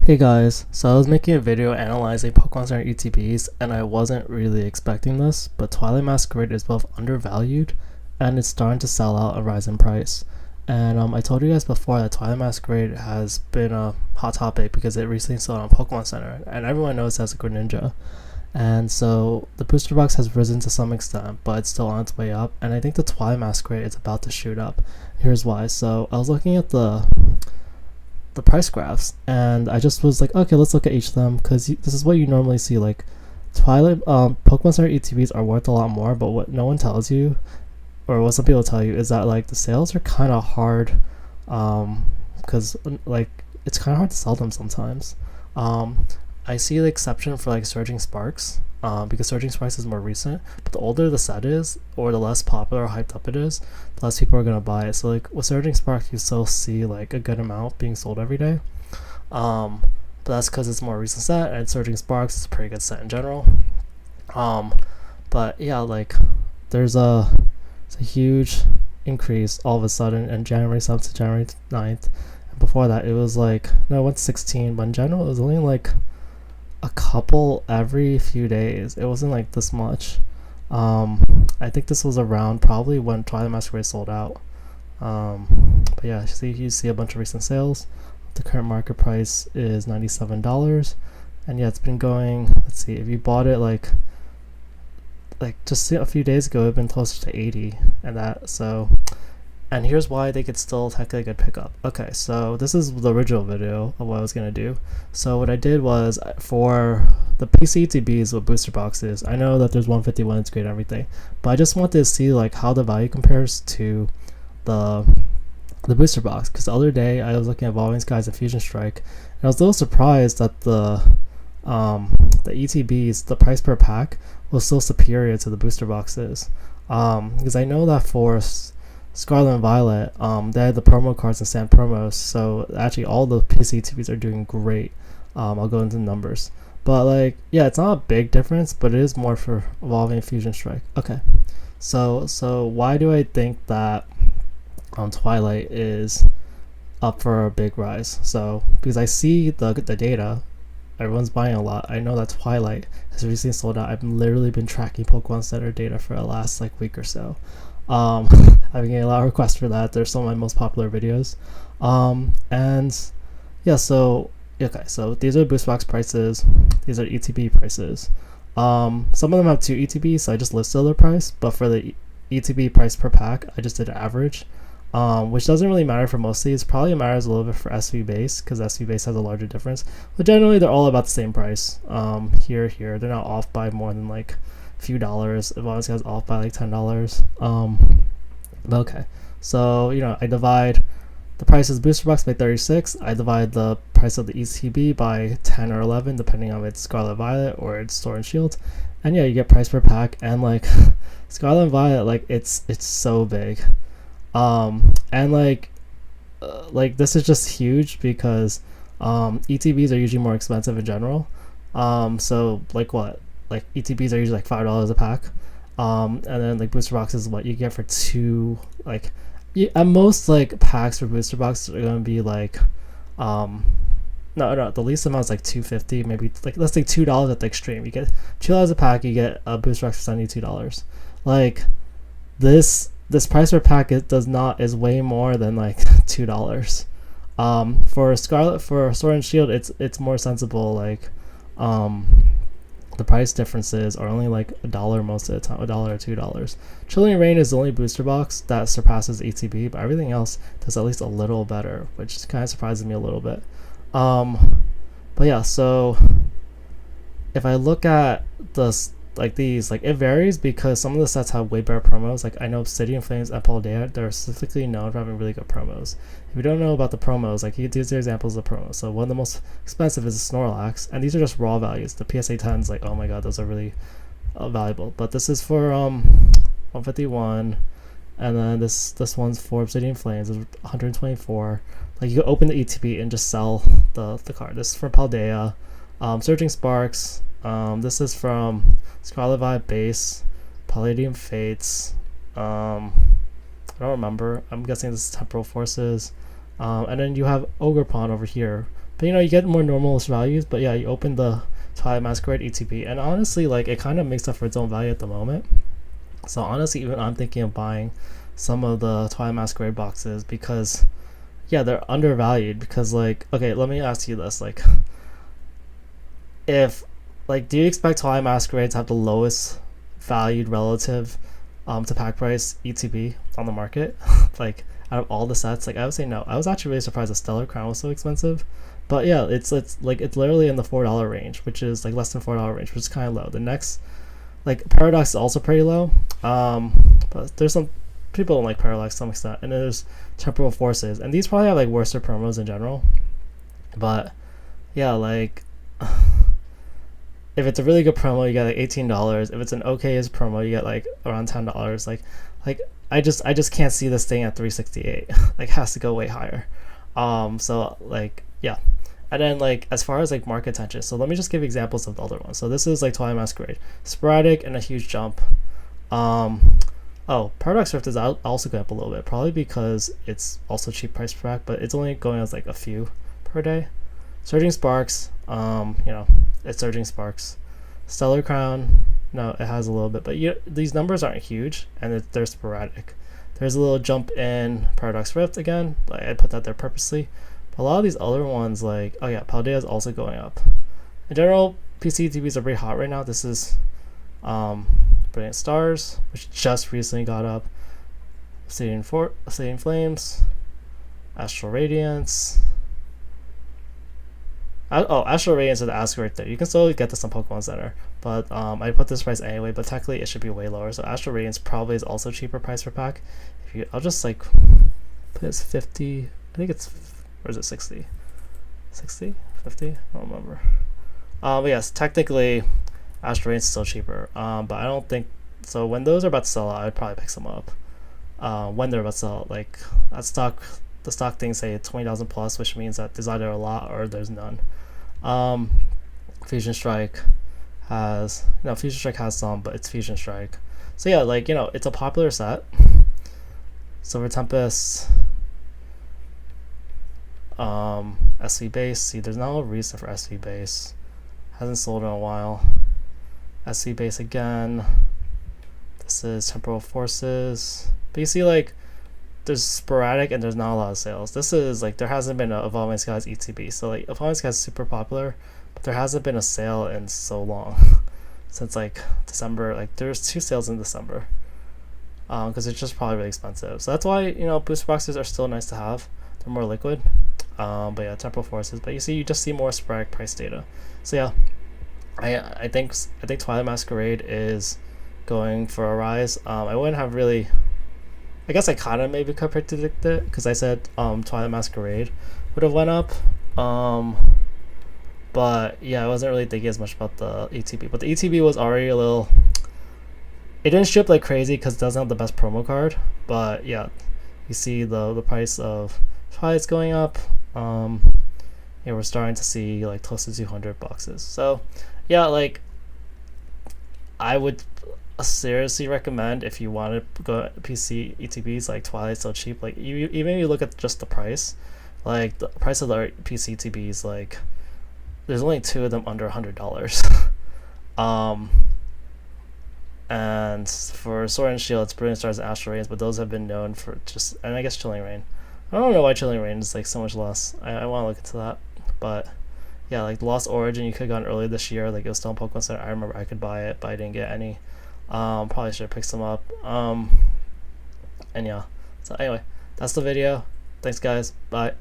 Hey guys, so I was making a video analyzing Pokemon Center ETBs and I wasn't really expecting this, but Twilight Masquerade is both undervalued and it's starting to sell out and rise in price. And I told you guys before that Twilight Masquerade has been a hot topic because it recently sold on Pokemon Center and everyone knows it has a Greninja. And so the booster box has risen to some extent, but it's still on its way up. And I think the Twilight Masquerade is about to shoot up. Here's why. So I was looking at the price graphs and I just was like, okay, let's look at each of them because this is what you normally see. Like Twilight Pokemon Center ETBs are worth a lot more, but what no one tells you, or what some people tell you, is that like the sales are kind of hard because like it's kind of hard to sell them sometimes. I see the exception for like Surging Sparks, because Surging Sparks is more recent, but the older the set is or the less popular or hyped up it is, the less people are going to buy it. So like with Surging Sparks you still see like a good amount being sold every day, but that's because it's more recent set and Surging Sparks is a pretty good set in general. But yeah, like it's a huge increase all of a sudden in January 7th to January 9th. And before that it was like, no, it went to 16, but in general it was only like a couple every few days. It wasn't like this much. I think this was around probably when Twilight Masquerade sold out. But yeah, you see a bunch of recent sales. The current market price is $97, and yeah, it's been going. Let's see, if you bought it like just a few days ago, it'd been closer to 80, and that so. And here's why they could still technically a good pickup. Okay, so this is the original video of what I was going to do. So what I did was, for the PC TBs with booster boxes, I know that there's 151, it's great and everything, but I just wanted to see like how the value compares to the booster box. Because the other day I was looking at Evolving Skies and Fusion Strike, and I was a little surprised that the ETBs, the price per pack, was still superior to the booster boxes. Because I know that for Scarlet and Violet, they had the promo cards and stand promos, so actually all the PC TVs are doing great. I'll go into the numbers, but like, yeah, it's not a big difference, but it is more for Evolving Fusion Strike. Okay, so why do I think that Twilight is up for a big rise? So because I see the data, everyone's buying a lot. I know that Twilight has recently sold out. I've literally been tracking Pokemon Center data for the last like week or so. I've been getting a lot of requests for that. They're some of my most popular videos. And yeah, so okay, so these are boost box prices, these are ETB prices. Some of them have 2 ETBs, so I just listed their price, but for the ETB price per pack I just did an average, which doesn't really matter for most of these. Probably matters a little bit for SV base because SV base has a larger difference, but generally they're all about the same price. Here they're not off by more than like few dollars. It always goes off by like $10. Okay, so I divide the price of the booster box by 36. I divide the price of the ETB by 10 or 11 depending on its Scarlet Violet or its Sword and Shield, and yeah, you get price per pack. And like Scarlet and Violet, like it's so big, and like this is just huge because ETBs are usually more expensive in general. So like ETBs are usually like $5 a pack, and then like booster boxes, what you get for two, like at most like packs for booster boxes are gonna be like no, the least amount is like $2.50, maybe like let's say $2 at the extreme. You get $2 a pack, you get a booster box for $72. Like this price per pack is way more than like $2. For Sword and Shield, it's more sensible. Like the price differences are only like $1 most of the time, $1 or $2. Trillion Rain is the only booster box that surpasses ETB, but everything else does at least a little better, which kind of surprises me a little bit. But yeah, so if I look at these, like it varies because some of the sets have way better promos. Like I know Obsidian Flames and Paldea, they're specifically known for having really good promos. If you don't know about the promos, like these are examples of promos. So one of the most expensive is the Snorlax, and these are just raw values. The PSA 10s, like, oh my god, those are really valuable. But this is for 151, and then this one's for Obsidian Flames, is 124. Like you can open the ETB and just sell the card. This is for Paldea. Surging Sparks. This is from Scarlet Violet base, Palladium Fates. I don't remember. I'm guessing this is Temporal Forces. And then you have Ogerpon over here But you get more normalist values. But yeah, you open the Twilight Masquerade ETP, and honestly, like, it kind of makes up for its own value at the moment. So honestly, even I'm thinking of buying some of the Twilight Masquerade boxes because, yeah, they're undervalued. Because, like, okay, let me ask you this, like, if, like, do you expect Twilight Masquerade to have the lowest valued relative to pack price ETB on the market? Like, out of all the sets, like, I would say no. I was actually really surprised that Stellar Crown was so expensive. But yeah, it's literally in the $4 range, which is like less than $4 range, which is kind of low. The next, like, Paradox is also pretty low. But there's some people don't like Paradox to some extent, and there's Temporal Forces, and these probably have like worse promos in general. But yeah, like, if it's a really good promo, you get like $18. If it's an okayest promo, you get like around $10. Like I just can't see this thing at 368. Like, it has to go way higher. So like, yeah. And then, like, as far as like market attention, so let me just give examples of the other ones. So this is like Twilight Masquerade, sporadic and a huge jump. Oh, Paradox Rift is also going up a little bit, probably because it's also cheap price per pack, but it's only going as like a few per day. Surging Sparks, it's Surging Sparks. Stellar Crown, no, it has a little bit, but these numbers aren't huge, and they're sporadic. There's a little jump in Paradox Rift again, but I put that there purposely. But a lot of these other ones, like, oh yeah, Paldea is also going up. In general, PC TVs are pretty hot right now. This is Brilliant Stars, which just recently got up. Stadium Flames, Astral Radiance. Astral Radiance is the ask right there. You can still get this on Pokemon Center, but I put this price anyway, but technically it should be way lower. So Astral Radiance probably is also cheaper price per pack. I'll just like put it as 50. I think it's, or is it 60? 60? 50? I don't remember. But yes, technically Astral Radiance is still cheaper. But I don't think so. When those are about to sell out, I'd probably pick some up. When they're about to sell out, like at stock, the stock things say 20,000 plus, which means that there's either a lot or there's none. Fusion Strike has some, but it's Fusion Strike. So yeah, like, it's a popular set. Silver Tempest, SV base. See, there's not a reason for SV base. Hasn't sold in a while. SV base again. This is Temporal Forces. But you see, like, there's sporadic and there's not a lot of sales. This is like, there hasn't been a Evolving Skies ETB. So like, Evolving Skies is super popular, but there hasn't been a sale in so long. Since like December. Like, there's 2 sales in December. Because it's just probably really expensive. So that's why, booster boxes are still nice to have. They're more liquid. But yeah, Temporal Forces. But you just see more sporadic price data. So yeah, I think Twilight Masquerade is going for a rise. I wouldn't have really. I guess I kind of maybe could predict it because I said Twilight Masquerade would have went up. But yeah, I wasn't really thinking as much about the ETB. But the ETB was already a little. It didn't ship like crazy because it doesn't have the best promo card. But yeah, you see the price of Twilight's going up. Yeah, we're starting to see like close to 200 boxes. So yeah, like, I would seriously recommend, if you want to go PC ETBs, like Twilight's so cheap. Like, even if you look at just the price, like the price of the PC ETBs, like there's only 2 of them under $100. And for Sword and Shield, it's Brilliant Stars and Astral Radiance, but those have been known for just, and I guess Chilling Reign. I don't know why Chilling Reign is like so much less. I want to look into that. But yeah, like Lost Origin, you could have gotten earlier this year. Like, it was still in Pokemon Center. I remember I could buy it, but I didn't get any. Probably should have picked some up. And yeah. So anyway, that's the video. Thanks, guys. Bye.